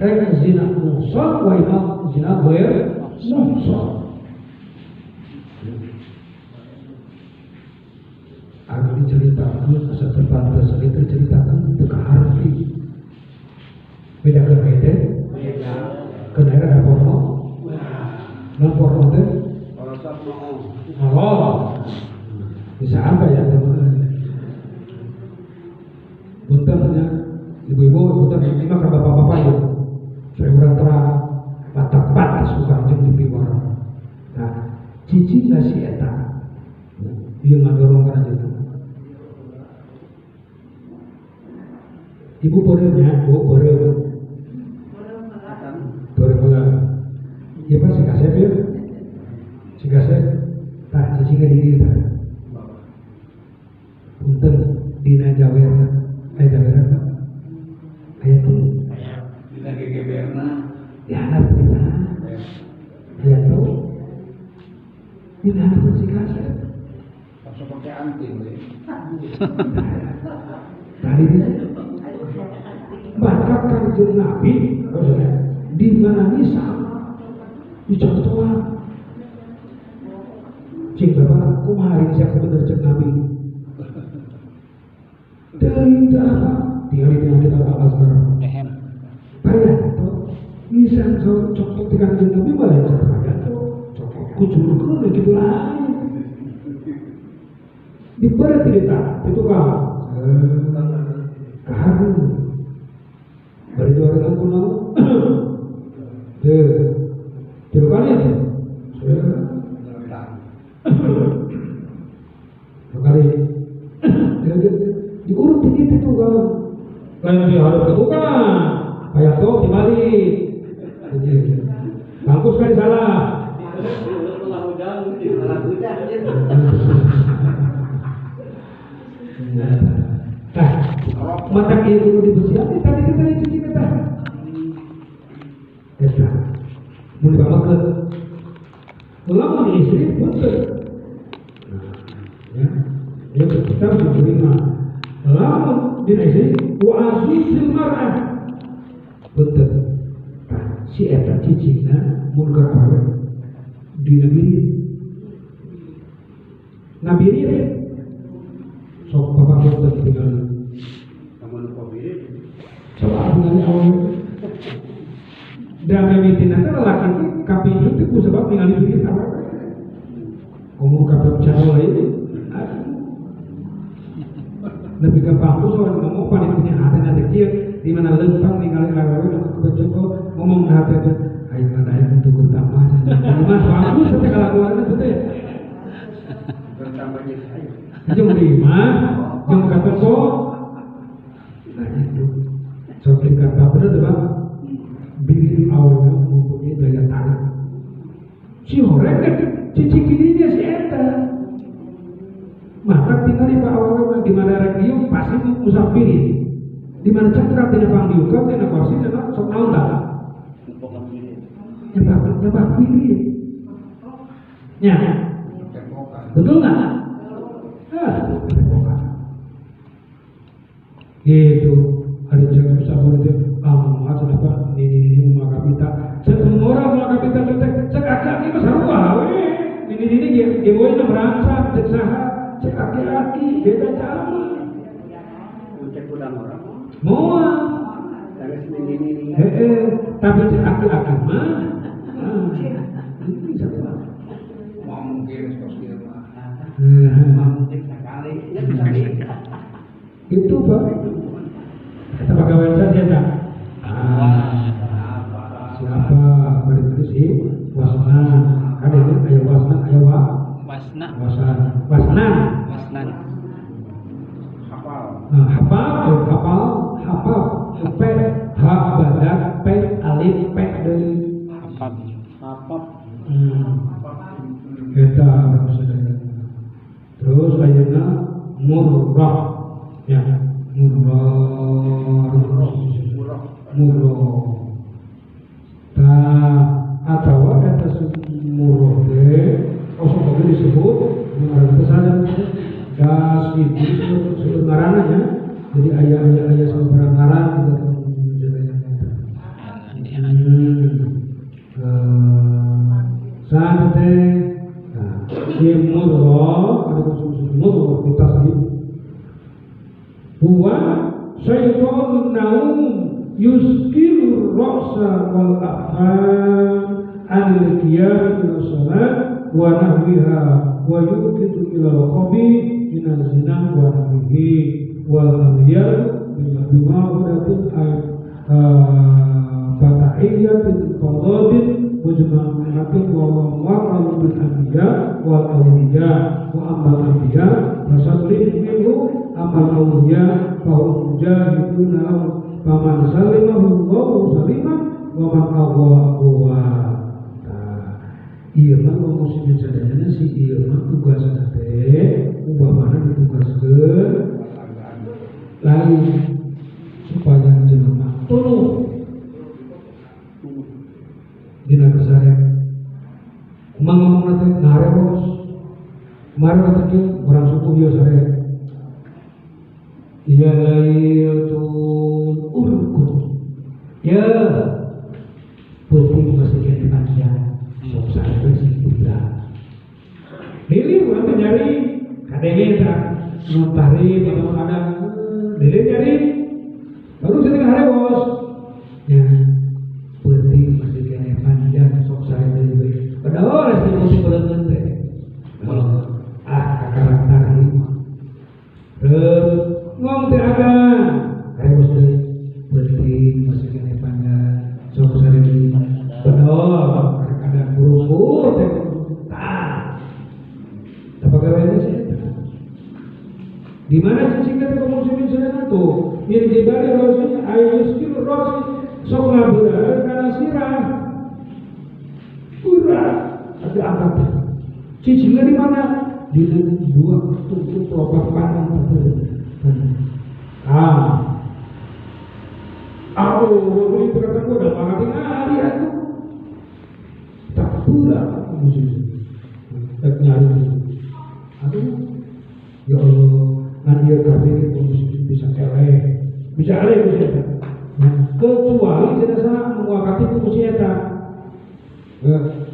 Karena zina musuh, wa imam zina ber musuh. Aku diceritakan satu pantas itu ceritakan tentang arti. Beda ke beda. Kena ada porno. Non porno itu. Oh, bisa apa ya teman? Buntutnya ibu-ibu, buntut lima ke bapak-bapak ya. Saya orang terang, batak-batak suka jeng di piwar. Nah, cici nasi eta, dia ngadorongkan aja tuh. Ibu borelnya, borel ya Pak, si kaset ya, si kaset, tak cici nggak diri tak, buntut dina jawer. Jawaran Pak, ayat itu. Kita gegerna. Ya anak kita. Ayat itu. Tidak ada si kasar. Pas pakai anting. Tadi itu. Maka kerja kanjeng Nabi di mana nisa dicontohan cing bapak kumaha siapa bener cek Nabi dari apa tinggal di kita apa sekarang banyak tuh bisa cocok di kanjeng Nabi malah banyak tuh cocok kucur gitu lain diberi tidak itu kan kaharu beri dua dengan punau dua kali itu dua kali diurut dikit itu kan lain dia harus ke tukang kayak tuh dibalik bangkus sekali salah mata kiri dulu dibersihkan tadi kita cuci mata ya mulai banget ke ulama di istri betul ya kita diterima ulama di istri wa'azizil mar'ah betul si eta cicingna munkar awet di nabiri sok bapak kita tinggal coba dengan awal dan memitin nanti lelaki itu kapi itu sebab tinggal di apa ngomong kapal cara lain lebih gampang tuh soal ngomong panitnya ada nanti dia di mana lempang ninggalin lagawe untuk kebecoko ngomong hati itu ayo mana yang untuk utama mas bagus setiap kalau keluarnya betul ya bertambahnya saya jam 5 jam kata kok nah itu seperti kata benar tuh bang bibir awalnya mempunyai daya tarik si orang cici kirinya si eta maka tinggal di pak awalnya di mana radio pasti musafirin di mana cakra tidak pangdiukan tidak kursi tidak sok naon dah nyebab pilih ya betul nggak gitu ada jangan sabar itu kamu macam apa ini maka kita semua orang maka kita cek kaki mas harua ini gemoy na merasa cek saha cek kaki beda cara cek ulang orang mau tapi cek kaki mah ini satu mau mungkin sosial mungkin sekali itu pak kata pegawai saja tak siapa berarti si wasna ada ini ayo wasna ayo wasnan hafal p ha badak p alif p dari hafal kita terus ayeuna murrah ya murrah atau eta murrah kosong boleh disebut mengarang pesanan das itu sebenarnya jadi ayah sebenarnya santai si murrah ada murrah kita sih huwa syaitanun naum yuskiru ra'sa wal afan anil qiyam ila salat wa nahwiha wa yuqitu ila al-qabi min az-zina wa nahwihi wal amyal bima hudatin fatahiyyatin qadadin mujma'atin wa waqa'u bil anbiya wal awliya wa amal anbiya fasallim minhu amal awliya fahum mujahiduna faman salimahu Allahu saliman wa man awwa iya mah ngomong si bicaranya si iya mah tugas teh ubah mana ditugaskeun lain supaya jelema tuluh dina kesare ngomong nanti ngareos kemarin nanti orang suku dia sare ya laylatul urqud Ya, penting masih jadi panjang. Sok saya sih tidak. Lili bukan nyari, kadangnya tak notari kadang-kadang. Lili nyari, baru saya dengar bos. Ya, penting masih jadi panjang. Sok saya beli. Padahal saya mesti berhenti teh. Kakak tarik. Ngomong teh ada. Kayak bos deh. Penting masih jadi panjang. Sok saya beli. Padahal kadang buru-buru teh. Apa kabarnya sih? Di mana sih kita muslimin sedang itu? Yang dibalik rosnya, ayuskil rosi, sok ngabura karena sirah. Kurang ada angkat. Cicingnya di mana? Di dua tutup pelopak panen. Aku beli berkata gua udah makan hari itu. Tak pula muslimin. Tak nyari. Aduh, ya Allah, nanti kafir bisa eleh, bisa. Nah, kecuali tidak salah mewakati musyiata.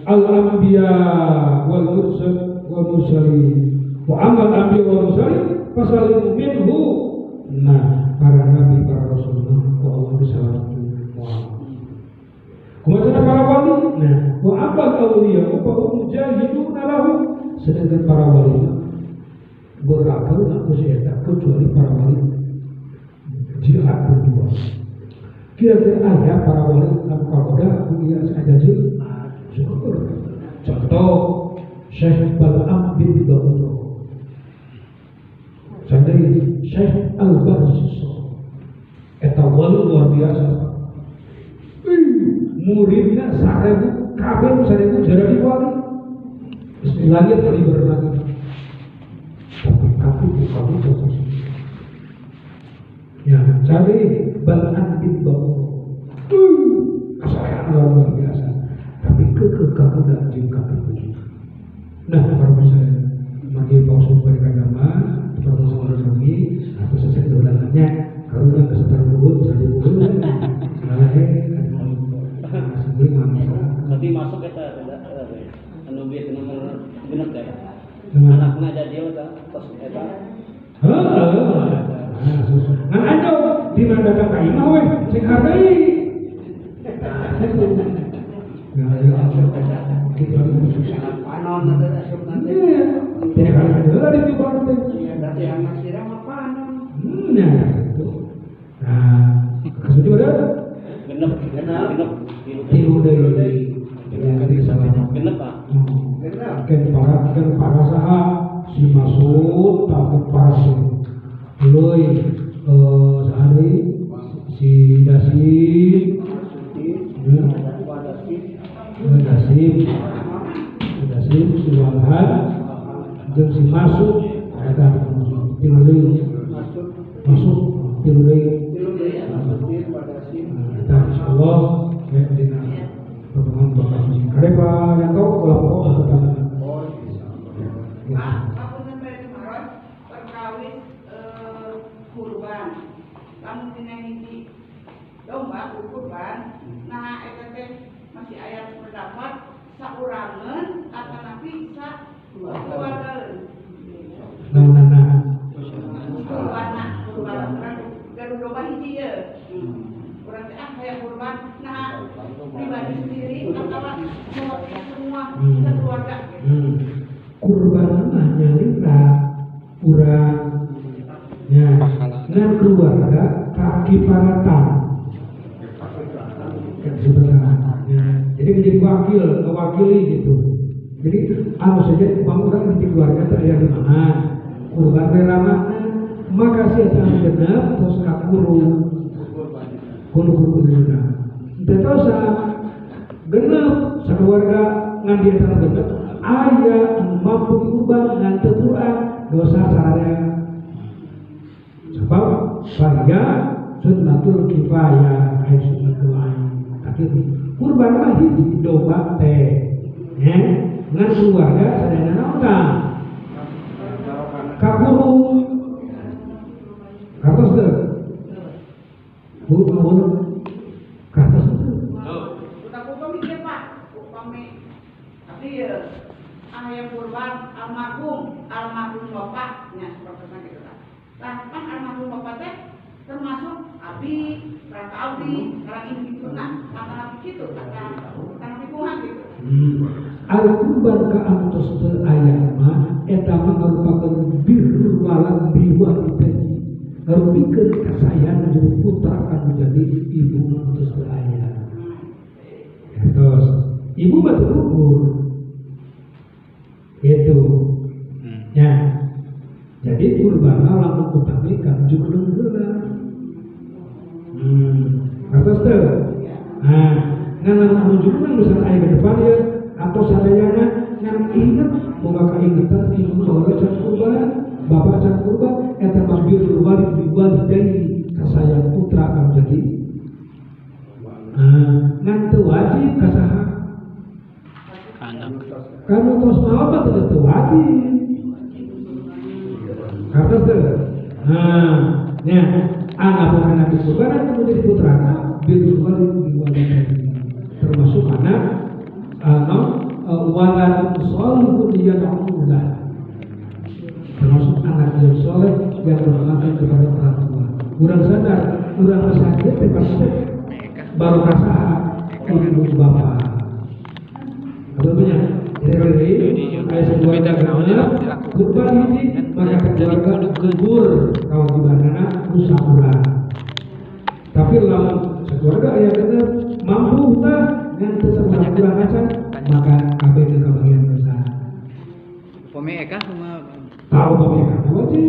Al-anbiya wal mursalin, wa amal anbiya wal mursalin fasalim minhu. Nah, para nabi, para rasulullah, wa Allah bisalatu kemudian para wali. Nah, wa amal awliya wa mujahidun lahu. Sedangkan para wali berakal nak musyawarah kecuali para wali jihad berdua. Kira-kira ada para wali kalau udah kira saja jil. Syukur. Contoh Syekh Bal'am bin Ba'udro, sandai Syekh Al-Barsiso, eta wali luar biasa. Muridnya 1000 kabeh 1000 jadi wali. Istilahnya tadi berlagi. Tapi kaku bukan itu. Ya, cari Bal'am bin Ba'udro. Kesayangan luar biasa. Tapi kaku dan jika kaku. Nah, kalau misalnya bagi pausul beragama, kalau sama kami, aku selesai dolangannya. Kalau udah kesetar buku, saya buku. Nanti masuk kita anu bieu nomor genep teh. Anakna jadi tos eta. Ngan ando di mana datang ka imah we sing hargai. Kita panon nanti asup nanti. Tidak ada di tujuan teh. Nanti anak siram apa panon? Nah, itu. Nah, kesuci udah. Genep. Tilu deui. Jadi salah. Genep Pak. Kan para saha si Masud takut parasut. Leuy sehari si Dasim si Walhan jeung si Masud eta tilu deui masuk tilu deui eta insyaallah dina pertemuan bakal kare Pak Yanto ulah pokok pertama. Kurban, lamun tina hiji domba kurban, nah eta teh masih aya pendapat saurangan atau napi sa keluarga. Kurban garu domba hiji ya. Urang teh aya kurban, nah pribadi sendiri atau semua keluarga. Kurban mah nyalita urang ya, ngan keluarga kaki paratan. Ya, jadi menjadi mewakili gitu. Jadi anu saja bang urang di keluarga teh aya di mana? Kurban rela mana? Makasih atas genep terus kakuru. Kudu teu dosa. Genep sakeluarga ngan dia tanah genep aya mampu diubah ngan teu Quran dosa sararea. Sebab saya sunnatul kifayah ay sunnatul ain. Tapi kurban mah hiji domba teh. Ngan keluarga sadayana naon kakuru. Kartos teu? Bu, kata Udah upami dia Pak, upami tapi ayah kurban almarhum bapaknya seperti gitu kan. Nah kan almarhum bapak teh termasuk abdi, raka abdi, orang ini gitu nah, kata gitu, kata lingkungan gitu. Al-Qurban ka antos teu aya mah eta mah ngarupakeun birrul walad biwalidayni. Ngarupikeun kasayang jadi putra akan menjadi ibu antos teu aya. Terus ibu mah teu ukur. Gitu. Ya. Jadi kurban lamun utami kan juga heula. Atas teu. Nah, ngana nunjukkeun misalnya aya ke depan ya atau sadayana ngan inget boga kaingetan ibu saudara can kurban, bapak can kurban eta masbirul walid biwalidayni kasayang putra akan jadi. Ngan teu wajib ka saha? Anak. Karena tos maaf teu wajib. Karena teu. Ya, anak bukan anak kurban akan menjadi putra birrul walid biwalidayni. Termasuk anak waladun sholihun yad'ulah, termasuk anak yang soleh yang bermanfaat kepada orang tua. Kurang sadar, kurang sakit, pasti baru rasa ibu bapak. Apa punya? Jadi ayat sebuah dagangannya kurban ini maka keluarga kubur kalau di mana rusak ulang. Tapi lalu sekeluarga ayat benar mampu tak yang tersebar kurang acan maka kabeh ke bagian besar. Pemeka sama Tahu pemeka wajib.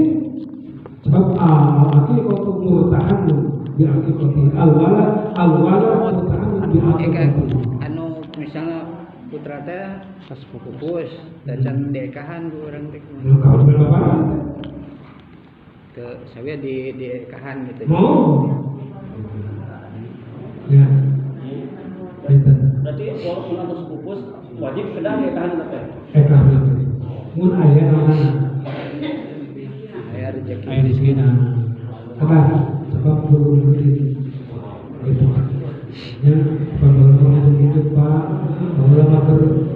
Sebab aki kalau murtahan di akibati al-wala murtahan di akibati. anu misalnya putra teh pas pupus dan can dekahan ku urang teh. Kalau di bapak Ke saya di dekahan gitu. mau ya. Berarti walaupun atas pupus wajib kedang ya tahan teh. Ekah mun aya anak Aya rezeki. Ayo di sini. apa sebab belum berdiri itu ya pembangunan hidup Pak ulama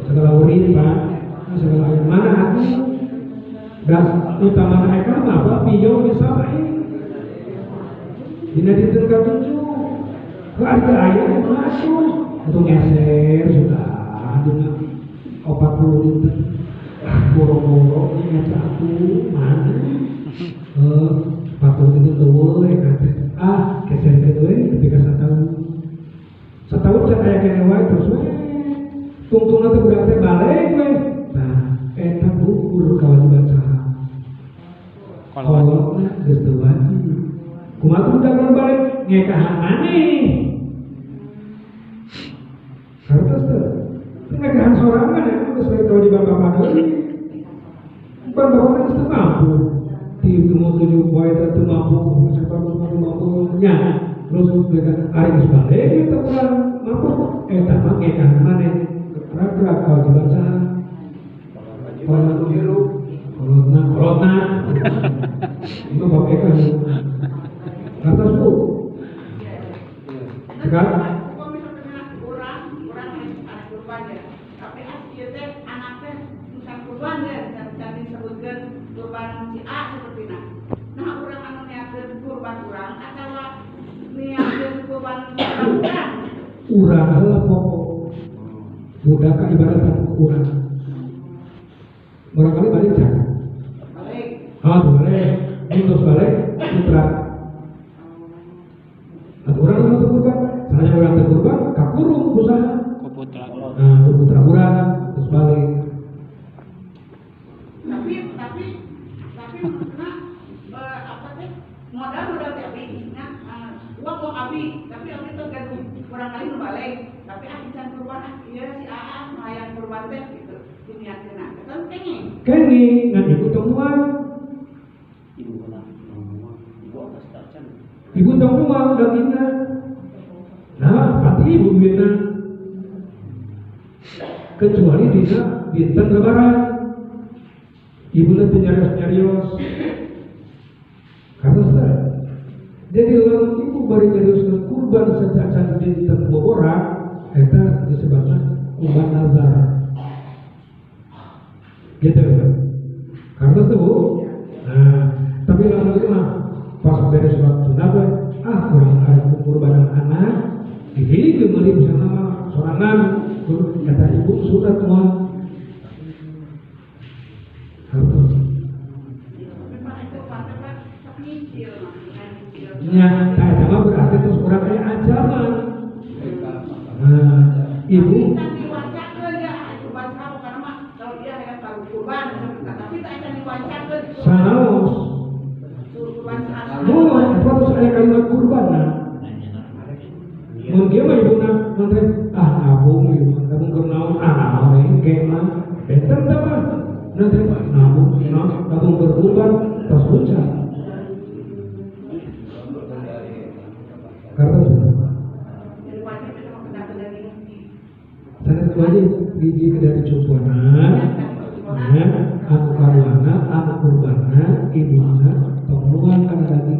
segala urin Pak segala yang mana aku dan utama mereka apa video misalnya dina ditengah tunjuk harga ayam masuk untuk geser sudah dengan 40 liter boro-boro ini aku mana 40 liter tuh geser gitu tapi ke setahun saya kayak kene wae terus tungtung nanti berarti balik nah eta gugur kawajiban saha kalau geus teu wajib kumaha udah kalau balik ngekahan maneh harus teu ngekahan sorangan ya geus bae kewajiban bapak deui bukan bapak geus teu mampu di mau tujuh poin teu mampu sekarang mampu nya terus mereka hari sebalik itu kurang mampu eta mah ngekahan maneh kira-kira kewajiban saha kalau biru kolotna itu pakai kan atas bu sekarang Kok misalnya kurang anak kurban ya, tapi asli teh anak teh bukan kurban ya, dan disebutkan kurban si A seperti nah. Nah orang anu niatkeun kurban kurang atau niatkeun kurban kurang. urang heula pokok budak ka ibaratna urang barangkali balik cak Balik. boleh terus balik putra atau orang yang kurban salahnya orang kurban kakurung usaha Ku putra. putra urang terus balik Tapi maksudnya apa teh modal teh abi nah uang abi tapi abi tergantung barangkali nu balik tapi can kurban ieu si AA hayang kurban teh gitu diniatkeun eta kenging kene ngan ibu temuan Ibu mana? Ibu atas tacan. ibu temuan dan ingat nah pasti ibu duitna kecuali dina dinten lebaran ibu nanti nyarios karena jadi lalu ibu bari nyarios kurban sejak dinten boboran eta disebutnya kurban nazar. Gitu. Karena itu, nah, tapi lalu itu mah pas beres sholat sunat, kurang ada kurbanan anak, ini kembali bisa nama sorangan, kata ibu sunat semua. Harus. Ya, tak sama berarti terus orang kayak ancaman. Ibu. Sanos. Terus ada kalimat kurban. Mungkin ibu nak menteri nabung ibu, nabung kenaun orang kemana? Betul tak? Nanti nabung berkurban terus ucap. Karena sana wajib biji dari cukuran, anu karwana, anu kurbana, ibunya, tolongan karena daging.